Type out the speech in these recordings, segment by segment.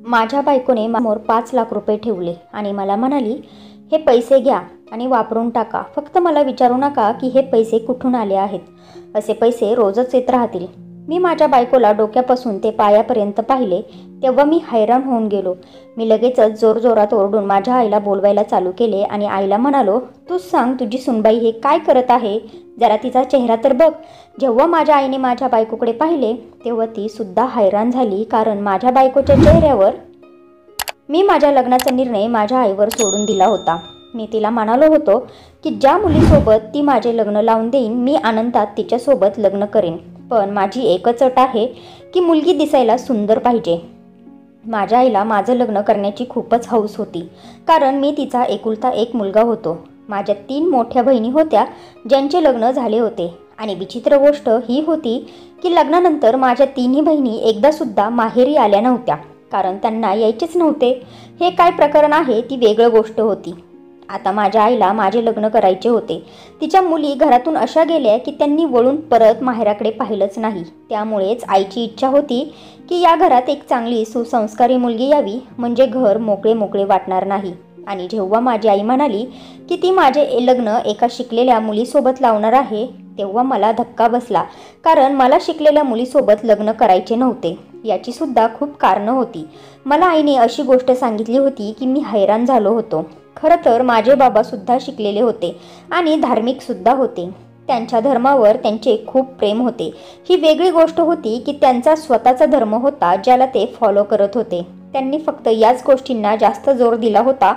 माझ्या बायकोने समोर 5 लाख रुपये ठेवले आणि मला म्हणाली, हे पैसे घ्या आणि वापरून टाका. फक्त मला विचारू नका की हे पैसे कुठून आले आहेत. असे पैसे रोजच येत राहतील. मी माझ्या बायकोला डोक्यापासून ते पायापर्यंत पाहिले तेव्हा मी हैराण होऊन गेलो. मी लगेचच जोरजोरात ओरडून माझ्या आईला बोलवायला चालू केले आणि आईला म्हणालो, तूच सांग तुझी सुनबाई हे काय करत आहे, जरा तिचा चेहरा तर बघ. जेव्हा माझ्या आईने माझ्या बायकोकडे पाहिले तेव्हा ती सुद्धा हैराण झाली, कारण माझ्या बायकोच्या चेहऱ्यावर मी माझ्या लग्नाचा निर्णय माझ्या आईवर सोडून दिला होता. मी तिला म्हणालो होतो की ज्या मुलीसोबत ती माझे लग्न लावून देईन मी आनंदात तिच्यासोबत लग्न करेन, पण माझी एकच अट आहे की मुलगी दिसायला सुंदर पाहिजे. माझ्या आईला माझं लग्न करण्याची खूपच हौस होती, कारण मी तिचा एकुलता एक मुलगा होतो. माझ्या 3 मोठ्या बहिणी होत्या ज्यांचे लग्न झाले होते आणि विचित्र गोष्ट ही होती की लग्नानंतर माझ्या 3ही बहिणी एकदासुद्धा माहेरी आल्या नव्हत्या, कारण त्यांना यायचेच नव्हते. हे काय प्रकरण आहे ती वेगळी गोष्ट होती. आता माझ्या आईला माझे लग्न करायचे होते. तिच्या मुली घरातून अशा गेल्या की त्यांनी वळून परत माहेराकडे पाहिलंच नाही. त्यामुळेच आईची इच्छा होती की या घरात एक चांगली सुसंस्कारी मुलगी यावी, म्हणजे घर मोकळे मोकळे वाटणार नाही. आणि जेव्हा माझी आई म्हणाली की ती माझे लग्न एका शिकलेल्या मुलीसोबत लावणार आहे तेव्हा मला धक्का बसला, कारण मला शिकलेल्या मुलीसोबत लग्न करायचे नव्हते. याची सुद्धा खूप कारणं होती. मला आईने अशी गोष्ट सांगितली होती की मी हैराण झालो होतो. खरं तर माझे बाबा सुद्धा शिकलेले होते आणि धार्मिक सुद्धा होते. त्यांच्या धर्मावर त्यांचे खूप प्रेम होते. ही वेगळी गोष्ट होती की त्यांचा स्वतःचा धर्म होता ज्याला ते फॉलो करत होते. त्यांनी फक्त याच गोष्टींना जास्त जोर दिला होता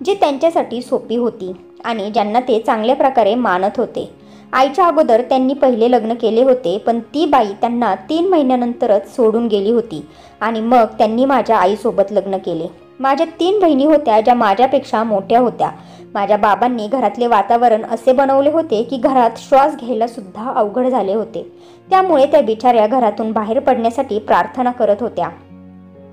जी त्यांच्यासाठी सोपी होती आणि ज्यांना ते चांगल्या प्रकारे मानत होते. आईच्या अगोदर त्यांनी पहिले लग्न केले होते, पण ती बाई त्यांना 3 महिन्यानंतरच सोडून गेली होती आणि मग त्यांनी माझ्या आईसोबत लग्न केले. माझ्या 3 बहिणी होत्या ज्या माझ्यापेक्षा मोठ्या होत्या. माझ्या बाबांनी घरातले वातावरण असे बनवले होते की घरात श्वास घ्यायला सुद्धा अवघड झाले होते. त्यामुळे त्या बिचाऱ्या घरातून बाहेर पडण्यासाठी प्रार्थना करत होत्या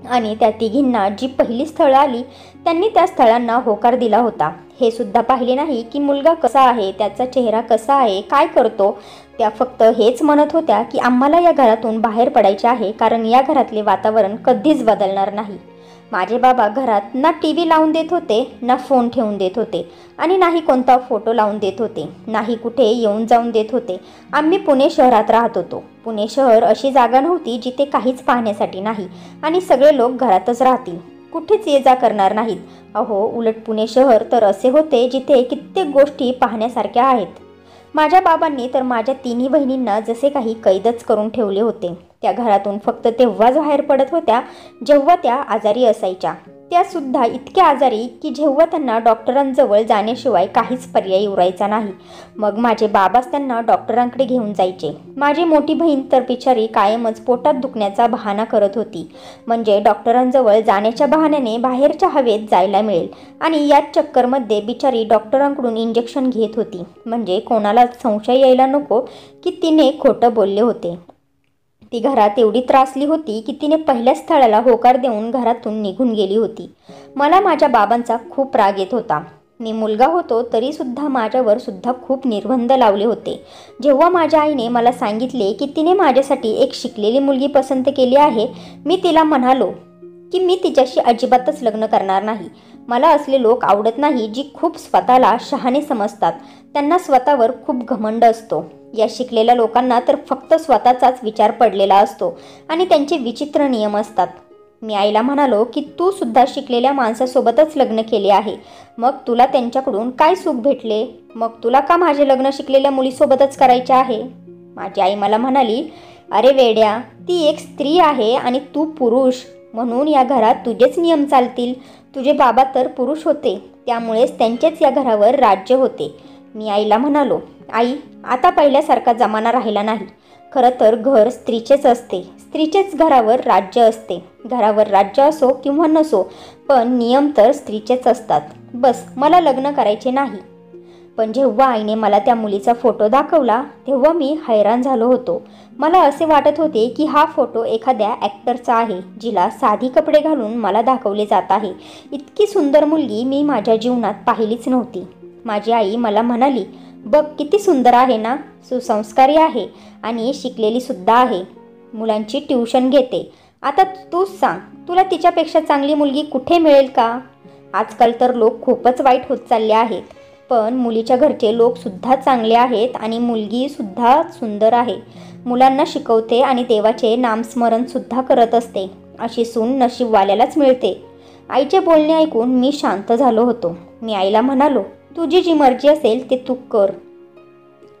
आणि त्या तिघींना जी पहिली स्थळं आली त्यांनी त्या स्थळांना होकार दिला होता. हे सुद्धा पाहिले नाही की मुलगा कसा आहे, त्याचा चेहरा कसा आहे, काय करतो. त्या फक्त हेच म्हणत होत्या की आम्हाला या घरातून बाहेर पडायचे आहे, कारण या घरातले वातावरण कधीच बदलणार नाही. माझे बाबा घरात ना टीव्ही लावून देत होते, ना फोन ठेवून देत होते आणि नाही कोणता फोटो लावून देत होते, नाही कुठे येऊन जाऊन देत होते. आम्ही पुणे शहरात राहत होतो. पुणे शहर अशी जागा नव्हती जिथे काहीच पाहण्यासाठी नाही आणि सगळे लोक घरातच राहतील, कुठेच ये जा करणार नाहीत. अहो, उलट पुणे शहर तर असे होते जिथे कित्येक गोष्टी पाहण्यासारख्या आहेत. माझ्या बाबांनी तर माझ्या 3ही बहिणींना जसे काही कैदच करून ठेवले होते. त्या घरातून फक्त तेव्हाच बाहेर पडत होत्या जेव्हा त्या आजारी असायच्या. त्या सुद्धा इतक्या आजारी की जेव्हा त्यांना डॉक्टरांजवळ जाण्याशिवाय काहीच पर्याय उरायचा नाही. मग माझे बाबाच त्यांना डॉक्टरांकडे घेऊन जायचे. माझी मोठी बहीण तर बिचारी कायमच पोटात दुखण्याचा बहाणा करत होती, म्हणजे डॉक्टरांजवळ जाण्याच्या बहाण्याने बाहेरच्या हवेत जायला मिळेल. आणि याच चक्करमध्ये बिचारी डॉक्टरांकडून इंजेक्शन घेत होती, म्हणजे कोणाला संशय यायला नको की तिने खोटं बोलले होते. ती घरात एवढी त्रासली होती की तिने पहिल्या स्थळाला होकार देऊन घरातून निघून गेली होती. मला माझ्या बाबांचा खूप राग येत होता. मी मुलगा होतो तरी सुद्धा माझ्यावर सुद्धा खूप निर्बंध लावले होते. जेव्हा माझ्या आईने मला सांगितले की तिने माझ्यासाठी एक शिकलेली मुलगी पसंत केली आहे, मी तिला म्हणालो की मी तिच्याशी अजिबातच लग्न करणार नाही. मला असले लोक आवडत नाही जी खूप स्वतःला शहाणे समजतात. त्यांना स्वतःवर खूप घमंड असतो. या शिकलेल्या लोकांना तर फक्त स्वतःचाच विचार पडलेला असतो आणि त्यांचे विचित्र नियम असतात. मी आईला म्हणालो की तू सुद्धा शिकलेल्या माणसासोबतच लग्न केले आहे, मग तुला त्यांच्याकडून काय सुख भेटले? मग तुला का माझे लग्न शिकलेल्या मुलीसोबतच करायचे आहे? माझी आई मला म्हणाली, अरे वेड्या, ती एक स्त्री आहे आणि तू पुरुष, म्हणून या घरात तुझेच नियम चालतील. तुझे बाबा तर पुरुष होते, त्यामुळेच त्यांचेच या घरावर राज्य होते. मी आईला म्हणालो, आई, आता पहिल्यासारखा जमाना राहिला नाही. खरं तर घर स्त्रीचेच असते, स्त्रीचेच घरावर राज्य असते. घरावर राज्य असो किंवा नसो, पण नियम तर स्त्रीचेच असतात. बस मला लग्न करायचे नाही. पण जेव्हा आईने मला त्या मुलीचा फोटो दाखवला तेव्हा मी हैराण झालो होतो. मला असे वाटत होते की हा फोटो एखाद्या ॲक्टरचा आहे, जिला साधी कपडे घालून मला दाखवले जात आहे. इतकी सुंदर मुलगी मी माझ्या जीवनात पाहिलीच नव्हती. माझी आई मला म्हणाली, बघ किती सुंदर आहे ना, सुसंस्कारी आहे आणि शिकलेली सुद्धा आहे. मुलांची ट्यूशन घेते आता तूच सांग, तुला तिच्यापेक्षा चांगली मुलगी कुठे मिळेल का? आजकाल तर लोक खूपच वाईट होत चालले आहेत, पण मुलीच्या घरचे लोकसुद्धा चांगले आहेत आणि मुलगीसुद्धा सुंदर आहे. मुलांना शिकवते आणि देवाचे नामस्मरणसुद्धा करत असते. अशी सून नशीबवाल्यालाच मिळते. आईचे बोलणे ऐकून मी शांत झालो होतो. मी आईला म्हणालो, तुझी जी मर्जी असेल ते तू कर.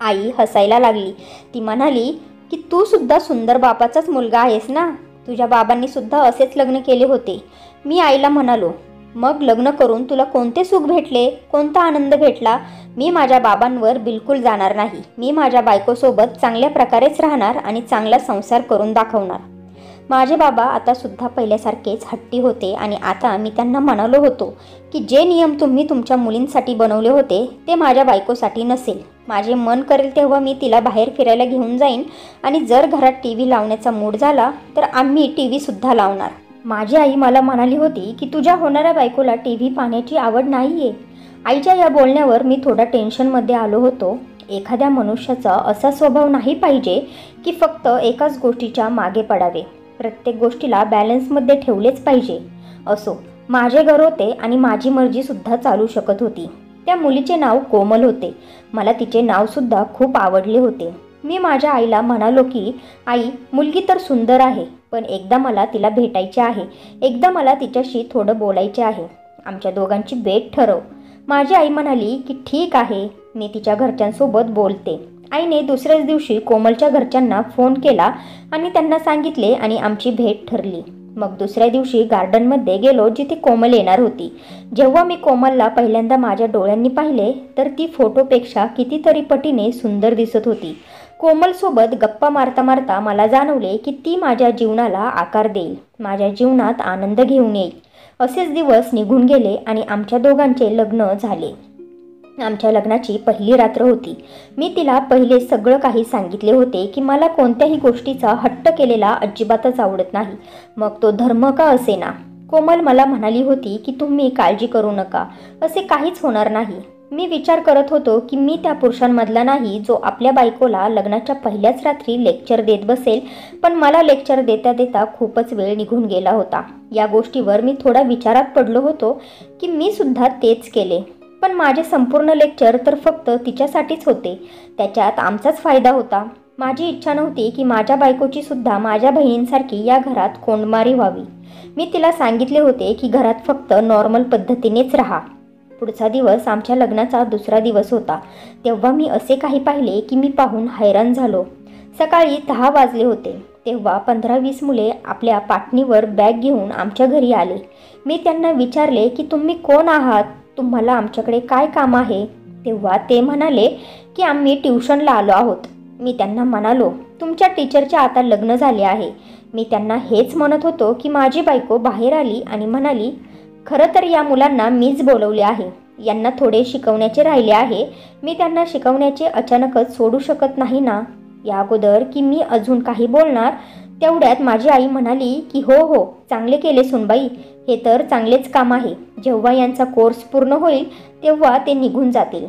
आई हसायला लागली. ती म्हणाली की तू सुद्धा सुंदर बापाचाच मुलगा आहेस ना, तुझ्या बाबांनी सुद्धा असेच लग्न केले होते. मी आईला म्हणालो, मग लग्न करून तुला कोणते सुख भेटले, कोणता आनंद भेटला? मी माझ्या बाबांवर बिलकुल जाणार नाही. मी माझ्या बायकोसोबत चांगल्या प्रकारेच राहणार आणि चांगला संसार करून दाखवणार. माझे बाबा आता सुद्धा पहिल्यासारखेच हट्टी होते आणि आता मी त्यांना म्हणालो होतो की जे नियम तुम्ही तुमच्या मुलींसाठी बनवले होते ते माझ्या बायकोसाठी नसेल. माझे मन करेल तेव्हा मी तिला बाहेर फिरायला घेऊन जाईन आणि जर घरात TV लावण्याचा मूड झाला तर आम्ही TV सुद्धा लावणार. माझी आई मला म्हणाली होती की तुझ्या होणाऱ्या बायकोला TV पाहण्याची आवड नाही आहे. आईच्या या बोलण्यावर मी थोडा टेन्शनमध्ये आलो होतो. एखाद्या मनुष्याचा असा स्वभाव नाही पाहिजे की फक्त एकाच गोष्टीच्या मागे पडावे. प्रत्येक गोष्टीला बॅलन्समध्ये ठेवलेच पाहिजे. असो, माझे घर होते आणि माझी मर्जीसुद्धा चालू शकत होती. त्या मुलीचे नाव कोमल होते. मला तिचे नावसुद्धा खूप आवडले होते. मी माझ्या आईला म्हणालो की आई, मुलगी तर सुंदर आहे, पण एकदा मला तिला भेटायचे आहे. एकदा मला तिच्याशी थोडं बोलायचे आहे. आमच्या दोघांची भेट ठरव. माझी आई म्हणाली की ठीक आहे, मी तिच्या घरच्यांसोबत बोलते. आईने दुसऱ्याच दिवशी कोमलच्या घरच्यांना फोन केला आणि त्यांना सांगितले आणि आमची भेट ठरली. मग दुसऱ्या दिवशी गार्डनमध्ये गेलो जिथे कोमल येणार होती. जेव्हा मी कोमलला पहिल्यांदा माझ्या डोळ्यांनी पाहिले तर ती फोटोपेक्षा कितीतरी पटीने सुंदर दिसत होती. कोमलसोबत गप्पा मारता मारता मला जाणवले की ती माझ्या जीवनाला आकार देईल, माझ्या जीवनात आनंद घेऊन येईल. असेच दिवस निघून गेले आणि आमच्या दोघांचे लग्न झाले. आमच्या लग्नाची पहिली रात्र होती. मी तिला पहिले सगळं काही सांगितले होते की मला कोणत्याही गोष्टीचा हट्ट केलेला अजिबातच आवडत नाही, मग तो धर्म का असेना. कोमल मला म्हणाली होती की तुम्ही काळजी करू नका, असे काहीच होणार नाही. मी विचार करत होतो की मी त्या पुरुषांमधला नाही जो आपल्या बायकोला लग्नाच्या पहिल्याच रात्री लेक्चर देत बसेल, पण मला लेक्चर देता देता खूपच वेळ निघून गेला होता. या गोष्टीवर मी थोडा विचारात पडलो होतो की मी सुद्धा तेच केले, पण माझे संपूर्ण लेक्चर तर फक्त तिच्यासाठीच होते. त्याच्यात आमचाच फायदा होता. माझी इच्छा नव्हती की माझ्या बायकोची सुद्धा माझ्या बहिणींसारखी या घरात कोंडमारी व्हावी. मी तिला सांगितले होते की घरात फक्त नॉर्मल पद्धतीनेच राहा. पुढचा दिवस आमच्या लग्नाचा दुसरा दिवस होता. तेव्हा मी असे काही पाहिले की मी पाहून हैराण झालो. सकाळी 10 वाजले होते. तेव्हा 15-20 मुले आपल्या पाटणीवर बॅग घेऊन आमच्या घरी आले. मी त्यांना विचारले की तुम्ही कोण आहात, तुम्हाला आमच्याकडे काय काम आहे? तेव्हा ते म्हणाले की आम्ही ट्युशनला आलो आहोत. मी त्यांना म्हणालो, तुमच्या टीचरचे आता लग्न झाले आहे. मी त्यांना हेच म्हणत होतो की माझी बायको बाहेर आली आणि म्हणाली, खरं तर या मुलांना मीच बोलवले आहे. यांना थोडे शिकवण्याचे राहिले आहे. मी त्यांना शिकवण्याचे अचानकच सोडू शकत नाही ना. या अगोदर की मी अजून काही बोलणार तेवढ्यात माझी आई म्हणाली की हो, चांगले केले सुनबाई, हे तर चांगलेच काम आहे. जेव्हा यांचा कोर्स पूर्ण होईल तेव्हा ते निघून जातील.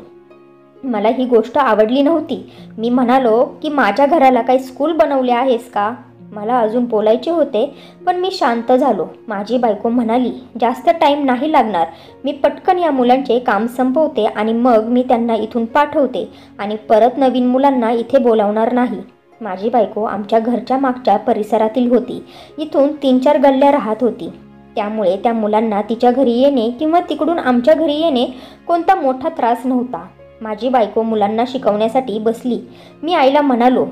मला ही गोष्ट आवडली नव्हती. मी म्हणालो की माझ्या घराला काही स्कूल बनवले आहेस का? मला अजून बोलायचे होते, पण मी शांत झालो. माझी बायको म्हणाली, जास्त टाईम नाही लागणार. मी पटकन या मुलांचे काम संपवते आणि मग मी त्यांना इथून पाठवते आणि परत नवीन मुलांना इथे बोलावणार नाही. माझी बायको आमच्या घरच्या मागच्या परिसरातील होती. इथून 3-4 गल्ल्या राहत होती. त्यामुळे त्या मुलांना तिच्या घरी येणे किंवा तिकडून आमच्या घरी येणे कोणता मोठा त्रास नव्हता. माझी बायको मुलांना शिकवण्यासाठी बसली. मी आईला म्हणालो,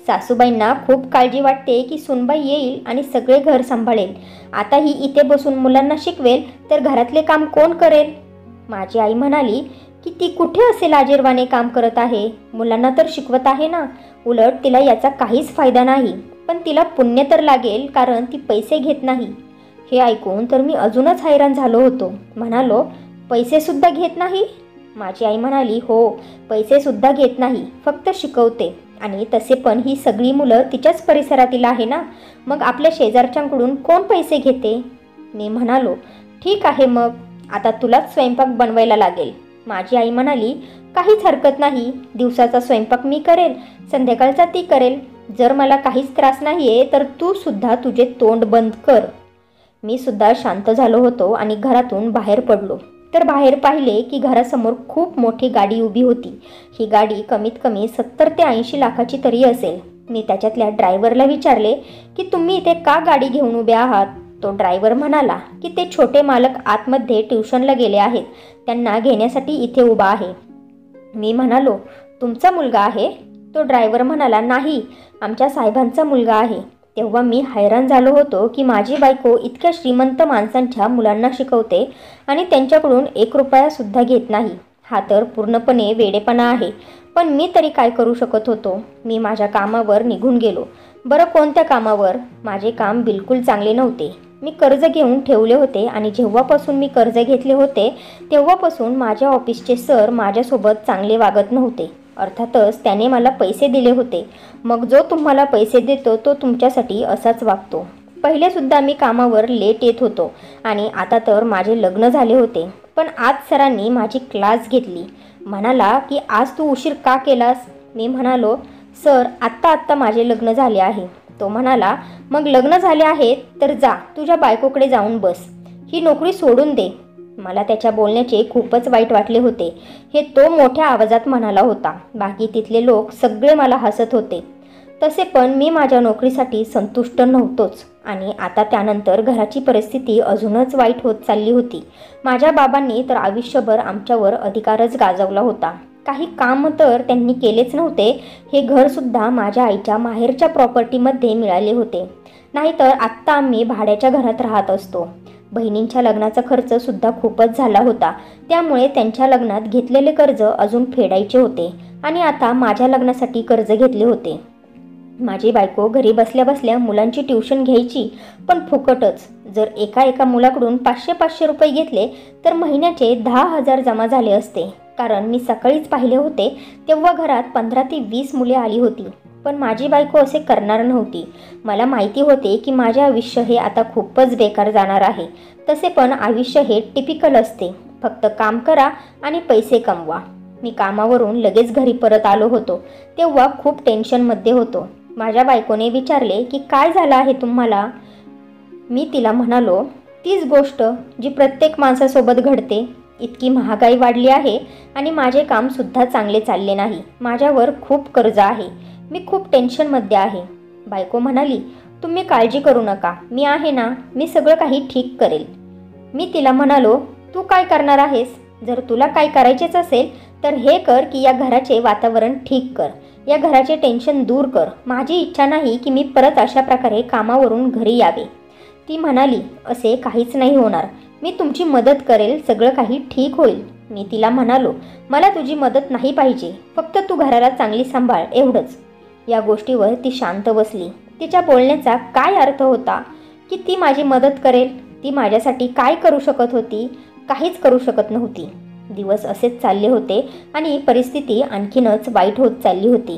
सासूबाईंना खूप काळजी वाटते की सुनबाई येईल आणि सगळे घर सांभाळेल. आता ही इथे बसून मुलांना शिकवेल तर घरातले काम कोण करेल? माझी आई म्हणाली की ती कुठे असे लाजिरवाणे काम करत आहे, मुलांना तर शिकवत आहे ना. उलट तिला याचा काहीच फायदा नाही, पण तिला पुण्य तर लागेल कारण ती पैसे घेत नाही. हे ऐकून तर मी अजूनच हैराण झालो होतो. म्हणालो, पैसे सुद्धा घेत नाही? माझी आई म्हणाली, हो, पैसे सुद्धा घेत नाही, फक्त शिकवते. आणि तसे पण ही सगळी मुलं तिच्याच परिसरातील आहे ना, मग आपल्या शेजारच्यांकडून कोण पैसे घेते? मी म्हणालो, ठीक आहे, मग आता तुलाच स्वयंपाक बनवायला लागेल. माझी आई म्हणाली, काहीच हरकत नाही, दिवसाचा स्वयंपाक मी करेल, संध्याकाळचा ती करेल. जर मला काहीच त्रास नाही आहे तर तू सुद्धा तुझे तोंड बंद कर. मी सुद्धा शांत झालो होतो आणि घरातून बाहेर पडलो. तर बाहेर पाहिले की घरासमोर खूप मोठी गाडी उभी होती. ही गाडी कमीत कमी 70 ते 80 लाखाची तरी असेल. मी त्याच्यातल्या ड्रायव्हरला विचारले की तुम्ही इथे का गाडी घेऊन उभे आहात. तो ड्रायव्हर म्हणाला की ते छोटे मालक आतमध्ये ट्युशनला गेले आहेत, त्यांना घेण्यासाठी इथे उभा आहे. मी म्हणालो, तुमचा मुलगा आहे. तो ड्रायव्हर म्हणाला, नाही, आमच्या साहेबांचा मुलगा आहे. तेव्हा मी हैराण झालो होतो की माझी बायको इतक्या श्रीमंत माणसांच्या मुलांना शिकवते आणि त्यांच्याकडून 1 रुपयासुद्धा घेत नाही. हा तर पूर्णपणे वेडेपणा आहे. पण मी तरी काय करू शकत होतो. मी माझ्या कामावर निघून गेलो. बरं, कोणत्या कामावर? माझे काम बिलकुल चांगले नव्हते. मी कर्ज घेऊन ठेवले होते आणि जेव्हापासून मी कर्ज घेतले होते तेव्हापासून माझ्या ऑफिसचे सर माझ्यासोबत चांगले वागत नव्हते. अर्थातच त्याने मला पैसे दिले होते. मग जो तुम्हाला पैसे देतो तो तुमच्यासाठी असाच वागतो. पहिलेसुद्धा मी कामावर लेट येत होतो आणि आता तर माझे लग्न झाले होते. पण आज सरांनी माझी क्लास घेतली. म्हणाला की आज तू उशीर का केलास. मी म्हणालो, सर, आत्ता माझे लग्न झाले आहे. तो म्हणाला, मग लग्न झाले आहेत तर जा, तुझ्या बायकोकडे जाऊन बस. ही नोकरी सोडून दे. मला त्याच्या बोलण्याचे खूपच वाईट वाटले होते. हे तो मोठ्या आवाजात म्हणाला होता. बाकी तिथले लोक सगळे मला हसत होते. तसे पण मी माझ्या नोकरीसाठी संतुष्ट नव्हतोच आणि आता त्यानंतर घराची परिस्थिती अजूनच वाईट होत चालली होती. माझ्या बाबांनी तर आयुष्यभर आमच्यावर अधिकारच गाजवला होता. काही काम तर त्यांनी केलेच नव्हते. हे घरसुद्धा माझ्या आईच्या माहेरच्या प्रॉपर्टीमध्ये मिळाले होते. नाहीतर आत्ता आम्ही भाड्याच्या घरात राहत असतो. बहिणींच्या लग्नाचा खर्चसुद्धा खूपच झाला होता. त्यामुळे त्यांच्या लग्नात घेतलेले कर्ज अजून फेडायचे होते आणि आता माझ्या लग्नासाठी कर्ज घेतले होते. माझी बायको घरी बसल्या बसल्या मुलांची ट्युशन घ्यायची, पण फुकटच. जर एका मुलाकडून 500 रुपये घेतले तर महिन्याचे 10,000 जमा झाले असते. कारण मी सकाळीच पाहिले होते तेव्हा घरात 15 ते 20 मुले आली होती. पण माझी बायको असे करणार नव्हती. मला माहिती होते की माझे आयुष्य हे आता खूपच बेकार जाणार आहे. तसे पण आयुष्य हे टिपिकल असते. फक्त काम करा आणि पैसे कमवा. मी कामावरून लगेच घरी परत आलो होतो. तेव्हा खूप टेन्शनमध्ये होतो. माझ्या बायकोने विचारले की काय झालं आहे तुम्हाला. मी तिला म्हणालो, तीच गोष्ट जी प्रत्येक माणसासोबत घडते. इतकी महागाई वाढली आहे आणि माझे कामसुद्धा चांगले चालले नाही. माझ्यावर खूप कर्ज आहे. मी खूप टेन्शनमध्ये आहे. बायको म्हणाली, तुम्ही काळजी करू नका, मी आहे ना, मी सगळं काही ठीक करेल. मी तिला म्हणालो, तू काय करणार आहेस. जर तुला काय करायचेच असेल तर हे कर की या घराचे वातावरण ठीक कर, या घराचे टेन्शन दूर कर. माझी इच्छा नाही की मी परत अशा प्रकारे कामावरून घरी यावे. ती म्हणाली, असे काहीच नाही होणार, मी तुमची मदत करेल, सगळं काही ठीक होईल. मी तिला म्हणालो, मला तुझी मदत नाही पाहिजे, फक्त तू घराला चांगली सांभाळ, एवढंच. या गोष्टीवर ती शांत बसली. तिच्या बोलण्याचा काय अर्थ होता की ती माझी मदत करेल. ती माझ्यासाठी काय करू शकत होती. काहीच करू शकत नव्हती. दिवस असेच चालले होते आणि परिस्थिती आणखीनच वाईट होत चालली होती.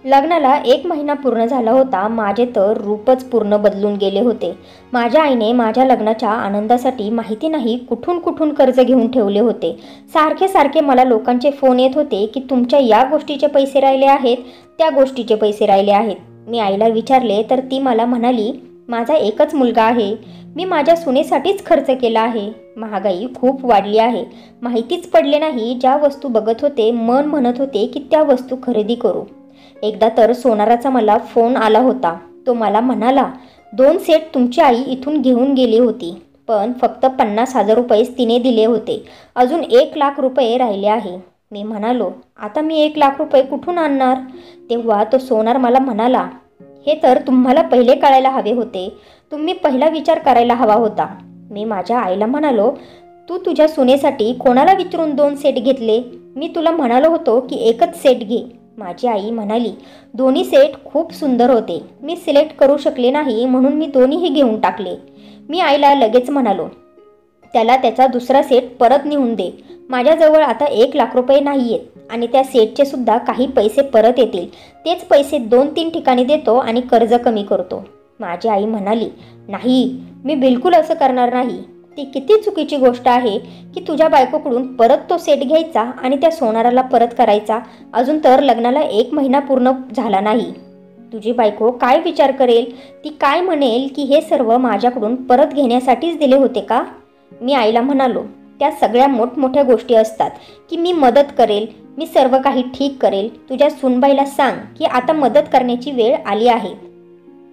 लग्नाला 1 महिना पूर्ण झाला होता. माझे तर रूपच पूर्ण बदलून गेले होते. माझ्या आईने माझ्या लग्नाच्या आनंदासाठी माहिती नाही कुठून कर्ज घेऊन ठेवले होते. सारखे मला लोकांचे फोन येत होते की तुमच्या या गोष्टीचे पैसे राहिले आहेत, त्या गोष्टीचे पैसे राहिले आहेत. मी आईला विचारले तर ती मला म्हणाली, माझा एकच मुलगा आहे, मी माझ्या सुनेसाठीच खर्च केला आहे. महागाई खूप वाढली आहे. माहितीच पडले नाही. ज्या वस्तू बघत होते मन म्हणत होते की त्या वस्तू खरेदी करू. एकदा तर सोनाराचा मला फोन आला होता. तो मला म्हणाला, 2 सेट तुमची आई इथून घेऊन गेली होती, पण फक्त 50,000 रुपयेच तिने दिले होते. अजून 1 लाख रुपये राहिले आहे. मी म्हणालो, आता मी 1 लाख रुपये कुठून आणणार. तेव्हा तो सोनार मला म्हणाला, हे तर तुम्हाला पहिले कळायला हवे होते, तुम्ही पहिला विचार करायला हवा होता. मी माझ्या आईला म्हणालो, तू तुझ्या सुनेसाठी कोणाला विचारून 2 सेट घेतले. मी तुला म्हणालो होतो की एकच सेट घे. माझी आई म्हणाली, दोन्ही सेट खूप सुंदर होते, मी सिलेक्ट करू शकले नाही म्हणून मी दोन्हीही घेऊन टाकले. मी आईला लगेच म्हणालो, त्याला त्याचा दुसरा सेट परत नेऊन दे. माझ्याजवळ आता 1 लाख रुपये नाही आहेत आणि त्या सेटचे सुद्धा काही पैसे परत येतील. तेच पैसे 2-3 ठिकाणी देतो आणि कर्ज कमी करतो. माझी आई म्हणाली, नाही, मी बिलकुल असं करणार नाही. ती किती चुकीची गोष्ट आहे की तुझ्या बायकोकडून परत तो सेट घ्यायचा आणि त्या सोनाराला परत करायचा. अजून तर लग्नाला 1 महिना पूर्ण झाला नाही. तुझी बायको काय विचार करेल? ती काय म्हणेल की हे सर्व माझ्याकडून परत घेण्यासाठीच दिले होते का? मी आईला म्हणालो, त्या सगळ्या मोठमोठ्या गोष्टी असतात की मी मदत करेल, मी सर्व काही ठीक करेल. तुझ्या सुनबाईला सांग की आता मदत करण्याची वेळ आली आहे.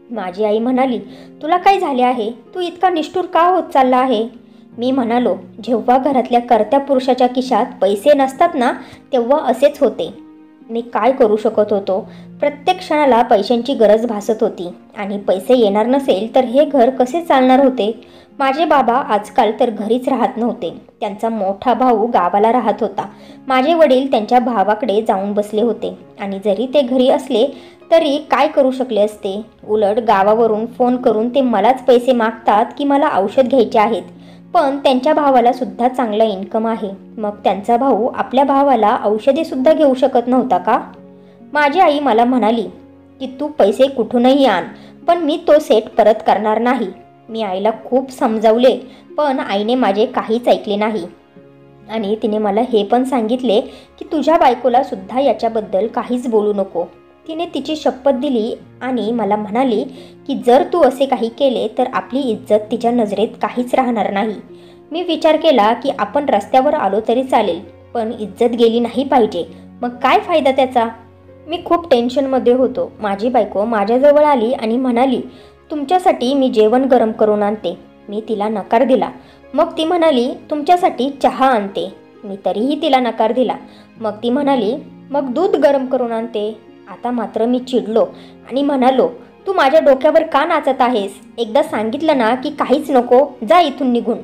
माझी आई म्हणाली, तुला काय झाले आहे? तू इतका निष्ठुर का होत चालला आहे? मी म्हणालो, जेव्हा घरातल्या कर्त्या पुरुषाच्या खिशात पैसे नसतात ना, तेव्हा असेच होते. मी काय करू शकत होतो? प्रत्येक क्षणाला पैशांची गरज भासत होती आणि पैसे येणार नसेल तर हे घर कसे चालणार होते? माझे बाबा आजकाल तर घरीच राहत नव्हते. त्यांचा मोठा भाऊ गावाला राहत होता. माझे वडील त्यांच्या भावाकडे जाऊन बसले होते आणि जरी ते घरी असले तरी काय करू शकले असते? उलट गावावरून फोन करून ते मलाच पैसे मागतात की मला औषध घ्यायचे आहेत. पण त्यांच्या भावाला सुद्धा चांगला इन्कम आहे. मग त्यांचा भाऊ आपल्या भावाला औषधे सुद्धा घेऊ शकत नव्हता का? माझी आई मला म्हणाली की तू पैसे कुठूनही आण, पण मी तो सेट परत करणार नाही. मी आईला खूप समजावले, पण आईने माझे काहीच ऐकले नाही आणि तिने मला हे पण सांगितले की तुझ्या बायकोला सुद्धा याच्याबद्दल काहीच बोलू नको. तिने तिची शपथ दिली आणि मला म्हणाली की जर तू असे काही केले तर आपली इज्जत तिच्या नजरेत काहीच राहणार नाही. मी विचार केला की आपण रस्त्यावर आलो तरी चालेल, पण इज्जत गेली नाही पाहिजे. मग काय फायदा त्याचा? मी खूप टेन्शनमध्ये होतो. माझी बायको माझ्याजवळ आली आणि म्हणाली, तुमच्यासाठी मी जेवण गरम करून आणते. मी तिला नकार दिला. मग ती म्हणाली, तुमच्यासाठी चहा आणते. मी तरीही तिला नकार दिला. मग ती म्हणाली, मग दूध गरम करून आणते. आता मात्र मी चिडलो आणि म्हणालो, तू माझ्या डोक्यावर का नाचत आहेस? एकदा सांगितलं ना की काहीच नको, जा इथून निघून.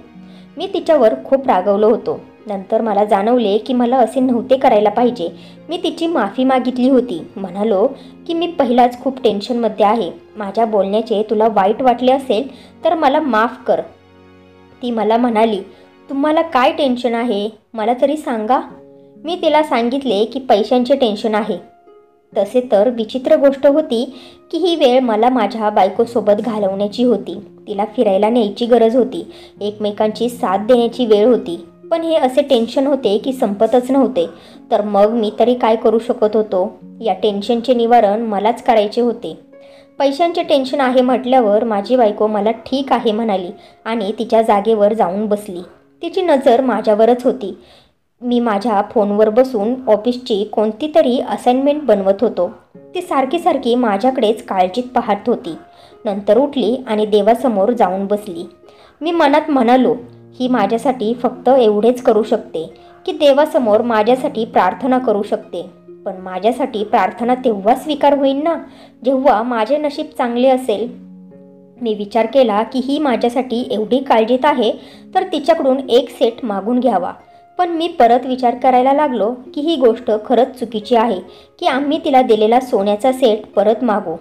मी तिच्यावर खूप रागवलो होतो. नंतर मला जाणवले की मला असे नव्हते करायला पाहिजे. मी तिची माफी मागितली होती. म्हणालो की मी पहिलाच खूप टेन्शनमध्ये आहे. माझ्या बोलण्याचे तुला वाईट वाटले असेल तर मला माफ कर. ती मला म्हणाली, तुम्हाला काय टेन्शन आहे? मला तरी सांगा. मी तिला सांगितले की पैशांचे टेन्शन आहे. तसे तर विचित्र गोष्ट होती की ही वेळ मला माझ्या बायकोसोबत घालवण्याची होती. तिला फिरायला न्यायची गरज होती. एकमेकांची साथ देण्याची वेळ होती. पण हे असे टेन्शन होते की संपतच नव्हते. तर मग मी तरी काय करू शकत होतो? या टेन्शनचे निवारण मलाच करायचे होते. पैशांचे टेन्शन आहे म्हटल्यावर माझी बायको मला ठीक आहे म्हणाली आणि तिच्या जागेवर जाऊन बसली. तिची नजर माझ्यावरच होती. मी माझ्या फोनवर बसून ऑफिसची कोणती तरी असाइनमेंट बनवत होतो. ती सारखी सारखी माझ्याकडेच काळजीत पाहत होती. नंतर उठली आणि देवासमोर जाऊन बसली. मी मनात म्हणालो, ही माझ्यासाठी फक्त एवढेच करू शकते की देवासमोर माझ्यासाठी प्रार्थना करू शकते. पण माझ्यासाठी प्रार्थना तेव्हा स्वीकार होईल ना, जेव्हा माझे नशीब चांगले असेल. मी विचार केला की ही माझ्यासाठी एवढी काळजीत आहे तर तिच्याकडून एक सेट मागून घ्यावा. पण मी परत विचार करायला लागलो की ही गोष्ट खरंच चुकीची आहे की आम्ही तिला दिलेला सोन्याचा सेट परत मागू.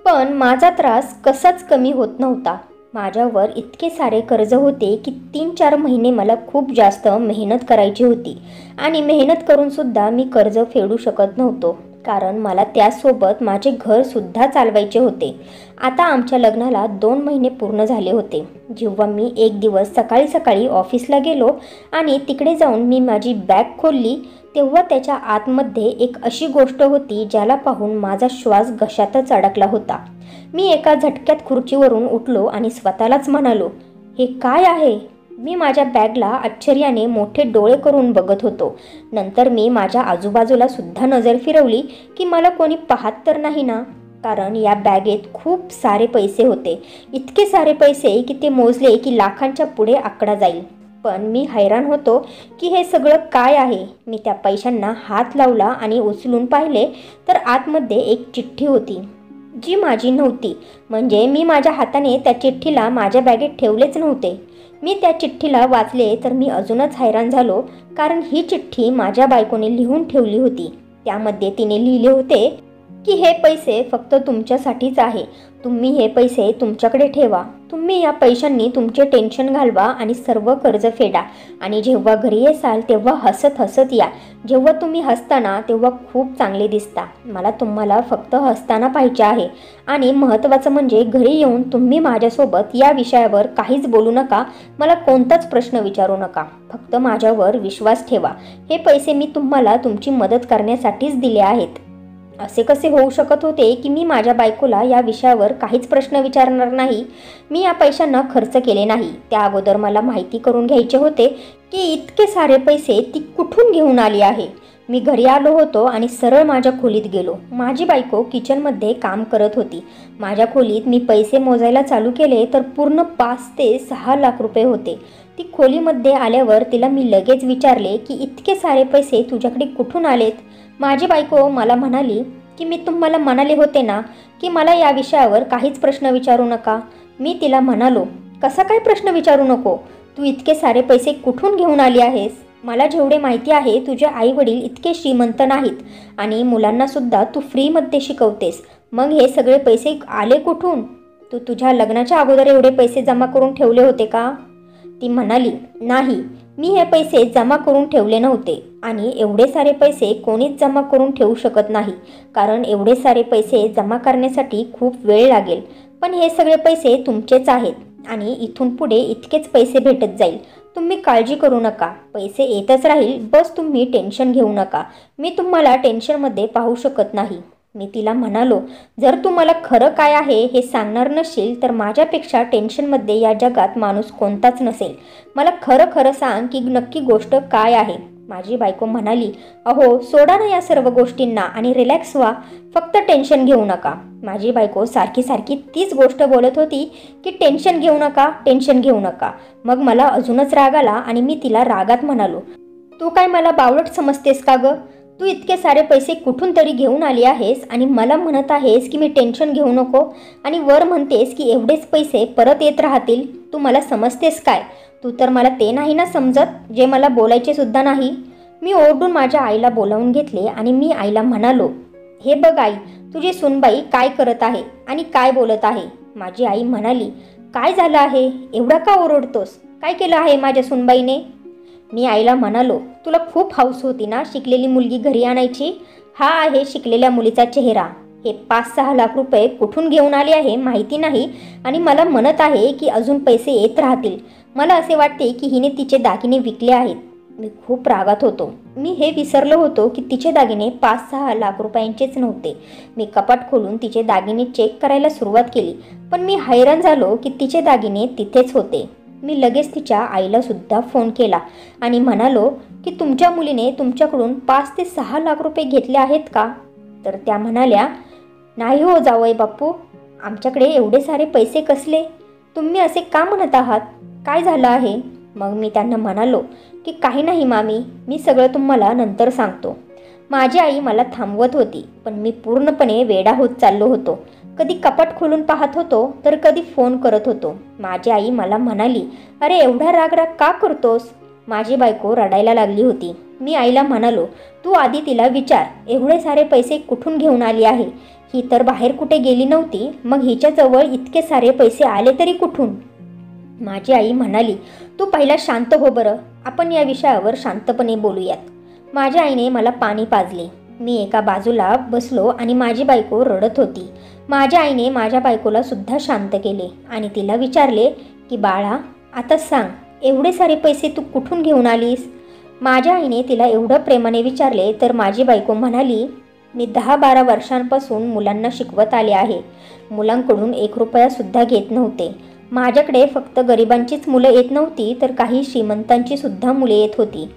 पण माझा त्रास कसाच कमी होत नव्हता. माझ्यावर इतके सारे कर्ज होते की 3-4 महिने मला खूप जास्त मेहनत करायची होती आणि मेहनत करूनसुद्धा मी कर्ज फेडू शकत नव्हतो, कारण मला त्यासोबत माझे घरसुद्धा चालवायचे होते. आता आमच्या लग्नाला 2 महिने पूर्ण झाले होते. जेव्हा मी एक दिवस सकाळी सकाळी ऑफिसला गेलो आणि तिकडे जाऊन मी माझी बॅग खोलली, तेव्हा त्याच्या आतमध्ये एक अशी गोष्ट होती ज्याला पाहून माझा श्वास घशातच अडकला होता. मी एका झटक्यात खुर्चीवरून उठलो आणि स्वतःलाच म्हणालो, हे काय आहे? मी माझ्या बॅगला आश्चर्याने मोठे डोळे करून बघत होतो. नंतर मी माझ्या आजूबाजूला सुद्धा नजर फिरवली की मला कोणी पाहत तर नाही ना, कारण या बॅगेत खूप सारे पैसे होते. इतके सारे पैसे की ते मोजले की लाखांच्या पुढे आकडा जाईल. पण मी हैराण होतो की हे सगळं काय आहे. मी त्या पैशांना हात लावला आणि उचलून पाहिले तर आतमध्ये एक चिठ्ठी होती जी माझी नव्हती. म्हणजे मी माझ्या हाताने त्या चिठ्ठीला माझ्या बॅगेत ठेवलेच नव्हते. मी त्या चिठ्ठीला वाचले तर मी अजूनच हैराण झालो, कारण ही चिठ्ठी माझ्या बायकोने लिहून ठेवली होती. त्यामध्ये तिने लिहिले होते की हे पैसे फक्त तुमच्यासाठीच आहे. तुम्ही हे पैसे तुमच्याकडे ठेवा. तुम्ही या पैशांनी तुमचे टेन्शन घालवा आणि सर्व कर्ज फेडा आणि जेव्हा घरी येसाल तेव्हा हसत हसत या. जेव्हा तुम्ही हसताना तेव्हा खूप चांगले दिसता. मला तुम्हाला फक्त हसताना पाहिजे आहे. आणि महत्त्वाचं म्हणजे घरी येऊन तुम्ही माझ्यासोबत या विषयावर काहीच बोलू नका. मला कोणताच प्रश्न विचारू नका. फक्त माझ्यावर विश्वास ठेवा. हे पैसे मी तुम्हाला तुमची मदत करण्यासाठीच दिले आहेत. असे कसे होऊ शकत होते की मी माझ्या बायकोला या विषयावर काहीच प्रश्न विचारणार नाही? मी या पैशांना खर्च केले नाही. त्या अगोदर मला माहिती करून घ्यायचे होते की इतके सारे पैसे ती कुठून घेऊन आली आहे. मी घरी आलो होतो आणि सरळ माझ्या खोलीत गेलो. माझी बायको किचनमध्ये काम करत होती. माझ्या खोलीत मी पैसे मोजायला चालू केले तर पूर्ण 5 ते 6 लाख रुपये होते. ती खोलीमध्ये आल्यावर तिला मी लगेच विचारले की इतके सारे पैसे तुझ्याकडे कुठून आलेत? माझी बायको मला म्हणाली की मी तुम्हाला म्हणाले होते ना की मला या विषयावर काहीच प्रश्न विचारू नका. मी तिला म्हणालो, कसा काय प्रश्न विचारू नको? तू इतके सारे पैसे कुठून घेऊन आली आहेस? मला जेवढे माहिती आहे तुझे आईवडील इतके श्रीमंत नाहीत आणि मुलांनासुद्धा तू फ्रीमध्ये शिकवतेस. मग हे सगळे पैसे आले कुठून? तू तुझ्या लग्नाच्या अगोदर एवढे पैसे जमा करून ठेवले होते का? ती म्हणाली, नाही, मी हे पैसे जमा करून ठेवले नव्हते आणि एवढे सारे पैसे कोणीच जमा करून ठेवू शकत नाही, कारण एवढे सारे पैसे जमा करण्यासाठी खूप वेळ लागेल. पण हे सगळे पैसे तुमचेच आहेत आणि इथून पुढे इतकेच पैसे भेटत जाईल. तुम्ही काळजी करू नका, पैसे येतच राहील. बस तुम्ही टेन्शन घेऊ नका. मी तुम्हाला टेन्शनमध्ये पाहू शकत नाही. मी तिला म्हणालो, जर तू मला खरं काय आहे हे सांगणार नसशील तर माझ्यापेक्षा टेन्शनमध्ये या जगात माणूस कोणताच नसेल. मला खरं खरं सांग की नक्की गोष्ट काय आहे. माझी बायको म्हणाली, अहो सोडा ना या सर्व गोष्टींना आणि रिलॅक्स व्हा, फक्त टेन्शन घेऊ नका. माझी बायको सारखी सारखी तीच गोष्ट बोलत होती की टेन्शन घेऊ नका, टेन्शन घेऊ नका. मग मला अजूनच राग आला आणि मी तिला रागात म्हणालो, तू काय मला बावळट समजतेस का गं? तू इतके सारे पैसे कुठून तरी घेऊन आली आहेस आणि मला म्हणत आहेस की मी टेन्शन घेऊ नको आणि वर म्हणतेस की एवढेच पैसे परत येत राहतील. तू मला समजतेस काय? तू तर मला ते नाही ना समजत जे मला बोलायचे सुद्धा नाही. मी ओरडून माझ्या आईला बोलावून घेतले आणि मी आईला म्हणालो, हे बघ आई, तुझी सुनबाई काय करत आहे आणि काय बोलत आहे. माझी आई म्हणाली, काय झालं आहे? एवढा का ओरडतोस? काय केलं आहे माझ्या सुनबाईने? मी आईला म्हणालो, तुला खूप हौस होती ना शिकलेली मुलगी घरी आणायची. हा आहे शिकलेल्या मुलीचा चेहरा. हे 5-6 लाख रुपये कुठून घेऊन आले आहे माहिती नाही आणि मला म्हणत आहे की अजून पैसे येत राहतील. मला असे वाटते की हिने तिचे दागिने विकले आहेत. मी खूप रागात होतो. मी हे विसरलो होतो की तिचे दागिने 5-6 लाख रुपयांचेच नव्हते. मी कपाट खोलून तिचे दागिने चेक करायला सुरुवात केली, पण मी हैराण झालो की तिचे दागिने तिथेच होते. मी लगेच तिच्या आईला सुद्धा फोन केला आणि म्हणालो की तुमच्या मुलीने तुमच्याकडून 5 ते 6 लाख रुपये घेतले आहेत का? तर त्या म्हणाल्या, नाही हो जावई बापू, आमच्याकडे एवढे सारे पैसे कसले? तुम्ही असे का म्हणत आहात? काय झालं आहे? मग मी त्यांना म्हणालो की काही नाही मामी, मी सगळं तुम्हाला नंतर सांगतो. माझी आई मला थांबवत होती, पण मी पूर्णपणे वेडा होत चाललो होतो. कधी कपाट खोलून पाहत होतो तर कधी फोन करत होतो. माझी आई मला म्हणाली, अरे एवढा राग का करतोस? माझी बायको रडायला लागली होती. मी आईला म्हणालो, तू आधी तिला विचार, एवढे सारे पैसे कुठून घेऊन आली आहे? ही तर बाहेर कुठे गेली नव्हती, मग हिच्याजवळ इतके सारे पैसे आले तरी कुठून? माझी आई म्हणाली, तू पहिला शांत हो बरं, आपण या विषयावर शांतपणे बोलूयात. माझ्या आईने मला पाणी पाजले. मी एका बाजूला बसलो आणि माझी बायको रडत होती. माझ्या आईने माझ्या बायकोला सुद्धा शांत केले आणि तिला विचारले की बाळा, आता सांग, एवढे सारे पैसे तू कुठून घेऊन आलीस? माझ्या आईने तिला एवढं प्रेमाने विचारले तर माझी बायको म्हणाली, मी 10-12 वर्षांपासून मुलांना शिकवत आले आहे. मुलांकडून 1 रुपया सुद्धा घेत नव्हते. माझ्याकडे फक्त गरिबांचीच मुलं येत नव्हती तर काही श्रीमंतांची सुद्धा मुले येत होती.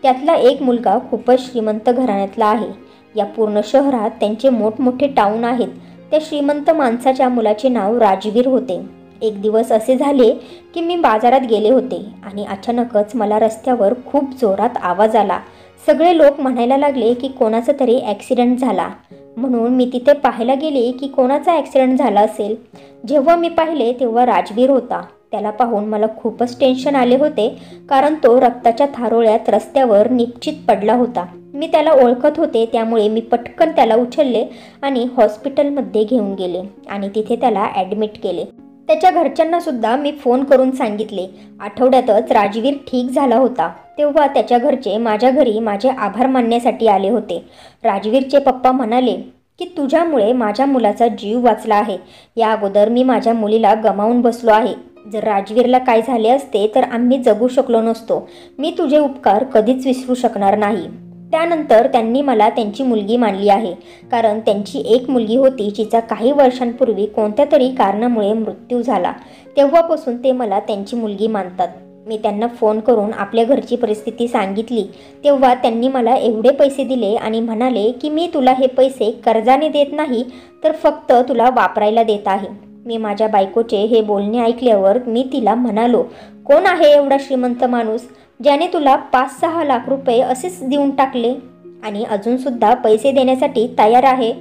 त्यातला एक मुलगा खूपच श्रीमंत घराण्यातला आहे. या पूर्ण शहरात त्यांचे मोठमोठे टाऊन आहेत. त्या श्रीमंत माणसाच्या मुलाचे नाव राजवीर होते. एक दिवस असे झाले की मी बाजारात गेले होते आणि अचानकच मला रस्त्यावर खूप जोरात आवाज आला. सगळे लोक म्हणायला लागले की कोणाचा तरी ॲक्सिडेंट झाला. म्हणून मी तिथे पाहायला गेले की कोणाचा ॲक्सिडेंट झाला असेल. जेव्हा मी पाहिले तेव्हा राजवीर होता. त्याला पाहून मला खूपच टेन्शन आले होते, कारण तो रक्ताच्या थारोळ्यात रस्त्यावर निश्चित पडला होता. मी त्याला ओळखत होते, त्यामुळे मी पटकन त्याला उचलले आणि हॉस्पिटलमध्ये घेऊन गेले आणि तिथे त्याला ॲडमिट केले. त्याच्या घरच्यांना सुद्धा मी फोन करून सांगितले. आठवड्यातच राजवीर ठीक झाला होता. तेव्हा त्याच्या घरचे माझ्या घरी माझे आभार मानण्यासाठी आले होते. राजवीरचे पप्पा म्हणाले की तुझ्यामुळे माझ्या मुलाचा जीव वाचला आहे. या अगोदर मी माझ्या मुलीला गमावून बसलो आहे. जर राजवीरला काय झाले असते तर आम्ही जगू शकलो नसतो. मी तुझे उपकार कधीच विसरू शकणार नाही. त्यानंतर त्यांनी मला त्यांची मुलगी मानली आहे, कारण त्यांची एक मुलगी होती जिचा काही वर्षांपूर्वी कोणत्या तरी कारणामुळे मृत्यू झाला. तेव्हापासून ते मला त्यांची मुलगी मानतात. मी त्यांना फोन करून आपल्या घरची परिस्थिती सांगितली तेव्हा त्यांनी मला एवढे पैसे दिले आणि म्हणाले की मी तुला हे पैसे कर्जाने देत नाही, तर फक्त तुला वापरायला देत आहे. मी माझ्या बायकोचे हे बोलणे ऐकल्यावर मी तिला म्हणालो, कोण आहे एवढा श्रीमंत माणूस ज्याने तुला 5-6 लाख रुपये असेच देऊन टाकले आणि अजूनसुद्धा पैसे देण्यासाठी तयार आहे.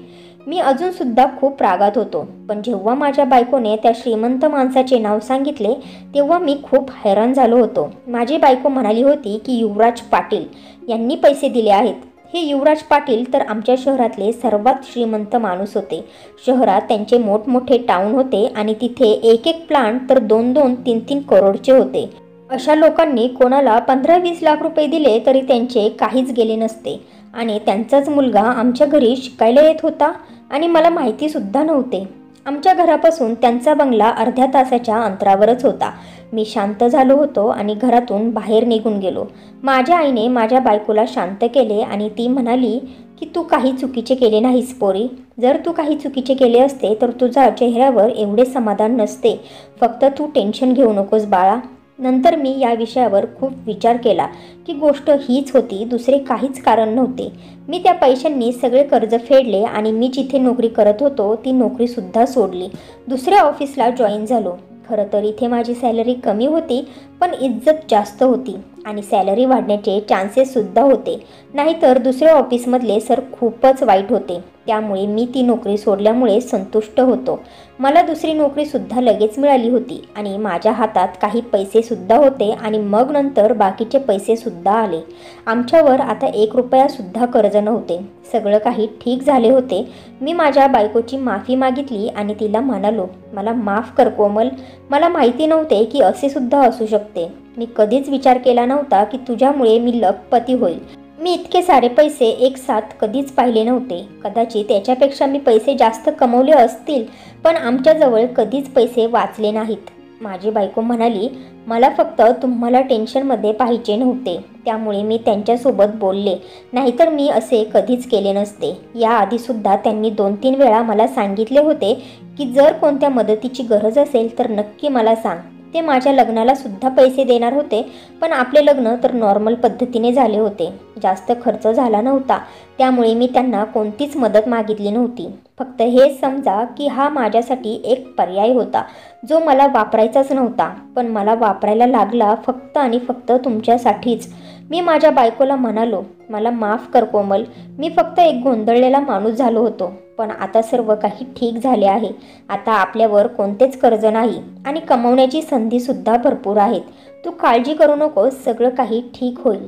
मी अजूनसुद्धा खूप रागात होतो, पण जेव्हा माझ्या बायकोने त्या श्रीमंत माणसाचे नाव सांगितले तेव्हा मी खूप हैराण झालो होतो. माझी बायको म्हणाली होती की युवराज पाटील यांनी पैसे दिले आहेत. हे युवराज पाटील तर आमच्या शहरातले सर्वात श्रीमंत माणूस होते. शहरात त्यांचे मोठमोठे टाऊन होते आणि तिथे एक प्लांट तर 2-2, 3-3 करोडचे होते. अशा लोकांनी कोणाला 15-20 लाख रुपये दिले तरी त्यांचे काहीच गेले नसते आणि त्यांचाच मुलगा आमच्या घरी शिकायला येत होता आणि मला माहितीसुद्धा नव्हते. आमच्या घरापासून त्यांचा बंगला अर्ध्या तासाच्या अंतरावरच होता. मी शांत झालो होतो आणि घरातून बाहेर निघून गेलो. माझ्या आईने माझ्या बायकोला शांत केले आणि ती म्हणाली की तू काही चुकीचे केले नाहीस पोरी. जर तू काही चुकीचे केले असते तर तुझ्या चेहऱ्यावर एवढे समाधान नसते. फक्त तू टेन्शन घेऊ नकोस बाळा. नंतर मी या विषयावर खूप विचार केला की गोष्ट हीच होती, दुसरे काहीच कारण नव्हते. मी त्या पैशांनी सगळे कर्ज फेडले आणि मी जिथे नोकरी करत होतो ती नोकरीसुद्धा सोडली. दुसऱ्या ऑफिसला जॉईन झालो. खरं तर इथे माझी सॅलरी कमी होती पण इज्जत जास्त होती आणि सॅलरी वाढण्याचे चान्सेससुद्धा होते. नाहीतर दुसऱ्या ऑफिसमधले सर खूपच वाईट होते. त्यामुळे मी ती नोकरी सोडल्यामुळे संतुष्ट होतो. मला दुसरी नोकरीसुद्धा लगेच मिळाली होती आणि माझ्या हातात काही पैसेसुद्धा होते आणि मग नंतर बाकीचे पैसेसुद्धा आले. आमच्यावर आता 1 रुपयासुद्धा कर्ज नव्हते. सगळं काही ठीक झाले होते. मी माझ्या बायकोची माफी मागितली आणि तिला म्हणालो, मला माफ कर कोमल. मला माहिती नव्हते की असे सुद्धा असू शकते. मी कधीच विचार केला नव्हता की तुझ्यामुळे मी लखपती होईल. मी इतके सारे पैसे एक साथ कधीच पाहिले नव्हते. कदाचित त्याच्यापेक्षा मी पैसे जास्त कमवले असतील पण आमच्याजवळ कधीच पैसे वाचले नाहीत. माझी बायको म्हणाली, मला फक्त तुम्हाला टेन्शनमध्ये पाहिजे नव्हते त्यामुळे मी त्यांच्यासोबत बोलले, नाहीतर मी असे कधीच केले नसते. याआधीसुद्धा त्यांनी 2-3 वेळा मला सांगितले होते की जर कोणत्या मदतीची गरज असेल तर नक्की मला सांग. ते माझ्या लग्नाला सुद्धा पैसे देणार होते पण आपले लग्न तर नॉर्मल पद्धतीने झाले होते. जास्त खर्च झाला नव्हता त्यामुळे मी त्यांना कोणतीच मदत मागितली नव्हती. फक्त हेच समजा की हा माझ्यासाठी एक पर्याय होता जो मला वापरायचाच नव्हता पण मला वापरायला लागला फक्त आणि फक्त तुमच्यासाठीच. मी माझ्या बायकोला म्हणालो, मला माफ कर कोमल. मी फक्त एक गोंधळलेला माणूस झालो होतो पण आता सर्व काही ठीक झाले आहे. आता आपल्यावर कोणतेच कर्ज नाही आणि कमवण्याची संधीसुद्धा भरपूर आहेत. तू काळजी करू नकोस, सगळं काही ठीक होईल.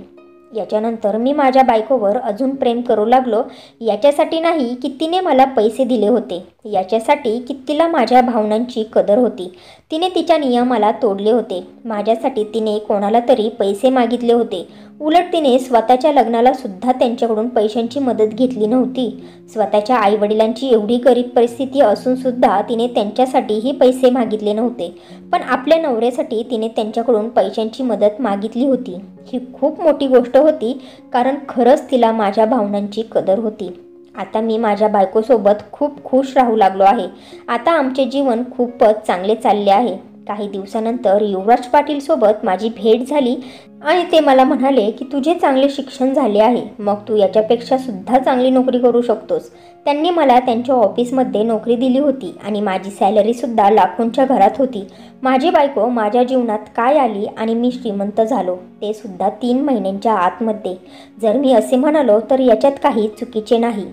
याच्यानंतर मी माझ्या बायकोवर अजून प्रेम करू लागलो. याच्यासाठी नाही की तिने मला पैसे दिले होते, याच्यासाठी की तिला माझ्या भावनांची कदर होती. तिने तिच्या नियमाला तोडले होते. माझ्यासाठी तिने कोणाला तरी पैसे मागितले होते. उलट तिने स्वतःच्या लग्नाला सुद्धा त्यांच्याकडून पैशांची मदत घेतली नव्हती. स्वतःच्या आईवडिलांची एवढी गरीब परिस्थिती असूनसुद्धा तिने त्यांच्यासाठीही पैसे मागितले नव्हते पण आपल्या नवऱ्यासाठी तिने त्यांच्याकडून पैशांची मदत मागितली होती. ही खूप मोठी गोष्ट होती कारण खरंच तिला माझ्या भावनांची कदर होती. आता मी माझ्या बायकोसोबत खूप खुश राहू लागलो आहे. आता आमचे जीवन खूपच चांगले चालले आहे. काही दिवसानंतर युवराज पाटील सोबत माझी भेट झाली आणि ते मला म्हणाले की तुझे चांगले शिक्षण झाले आहे, मग तू याच्यापेक्षा सुद्धा चांगली नोकरी करू शकतोस. त्यांनी मला त्यांच्या ऑफिसमध्ये नोकरी दिली होती आणि माझी सॅलरीसुद्धा लाखोंच्या घरात होती. माझी बायको माझ्या जीवनात काय आली आणि मी श्रीमंत झालो ते सुद्धा 3 महिन्यांच्या आतमध्ये. जर मी असे म्हणालो तर याच्यात काही चुकीचे नाही.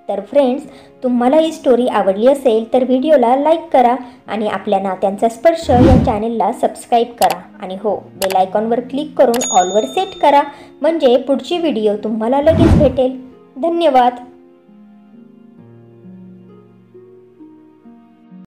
तर फ्रेंड्स, तुम्हाला ही स्टोरी आवडली असेल तर व्हिडिओला लाईक करा आणि आपल्या नात्यांचा स्पर्श या चॅनेलला सबस्क्राईब करा आणि हो, बेल आयकॉनवर क्लिक करून ऑलवर सेट करा म्हणजे पुढची व्हिडिओ तुम्हाला लगेच भेटेल. धन्यवाद.